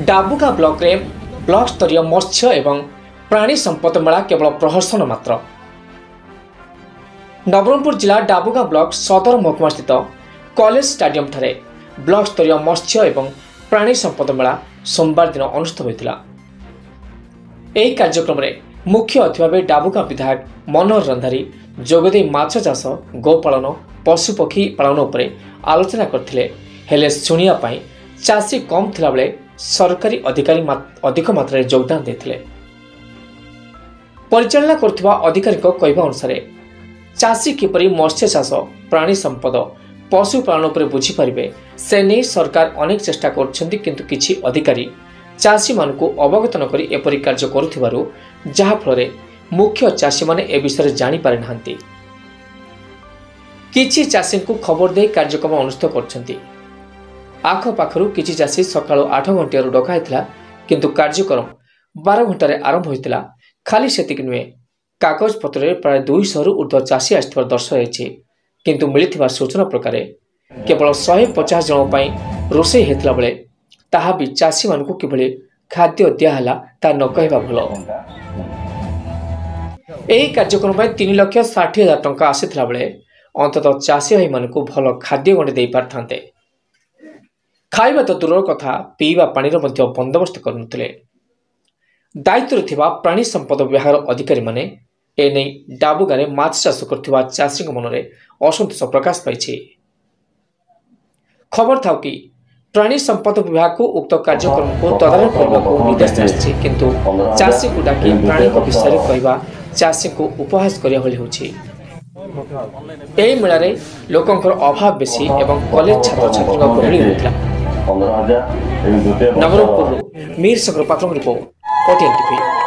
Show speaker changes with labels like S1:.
S1: डाबुगा block रे block स्तरीय मत्स्य एवं प्राणी संपद मेला केवल प्रहसन मात्र। नवरंगपुर जिला डाबुगा ब्लॉक सदर महकुमा स्थित कॉलेज स्टेडियम ठारे ब्लॉक स्तरीय मत्स्य एवं प्राणी संपद मेला सोमवार दिन अनुष्ठित होता। यह कार्यक्रम में मुख्य अतिथि भाव डाबुगा विधायक मनोहर रंधारी जोगदे माछ चाष गोपालन पशुपक्षी पालन उपरे आलोचना करथिले। हेले शुणिया पाई चाषी कम थिला बेले सरकारी अधिकारी अधिक मात्रा योगदान देथिले। परिचालना करथिबा अधिकारी कहवा अनुसार चाषी किपरि मत्स्य चाष प्राणी संपद पशुपालन उपरे बुझी पारिबे से नहीं सरकार अनेक चेष्टा करछन्ति, किंतु किछि अधिकारी चाषी मानकु अवगत न करी एपरि कार्य करुथिबारु जहा फलरे मुख्य चाषी माने ए विषय जानि पारि नाहंती। किछि चाषी को खबर दे कार्यक्रम अनुष्ठित करछन्ति। आख पाखरु किछि चाषी सकाळ 8 घंटारू डकाइथिला, किंतु कार्यक्रम 12 घंटारे आरंभ होइतिला। खाली सेतिक नुहे, कागज पत्र प्राय 200 ऊर्ध्व चाषी आसथिबार दर्शाଯାଇଛି, किंतु मिलिथिबा सूचना प्रकार केवल 150 जन पई रोषे हेतिला बेले ताहा भी चाषी मानकु किभली खाद्य दियाहला ता न कहबा भलो। एही कार्यक्रम पई 3,60,000 टंका आसीथिला बेले अंततः चाषी भाई मानकु भल खाद्य गंडे देई पारथांते। खाइबा तो दूर कथा पीवा पानीर मध्य बंदोबस्त करुनथिले। दायित्व थिबा प्राणी संपद विभाग अधिकारी माने एने डाबुगारे माछ चाष करथिबा चाषी मनरे असंतोष प्रकाश पाइछि। खबर था कि प्राणी संपद विभाग को उक्त कार्यक्रम को तदारख करने को निर्देश आछि, किंतु चाषी को डाकी प्राणी विषय कहवा चाषी को उपहास करिया होली होछि। एही मेला रे लोकंकर अभाव बेसी एवं कॉलेज छात्र छात्री गहली होइतला। नवरंगपुर मीर सगर पात्र रिपोर्ट पटियान टीवी।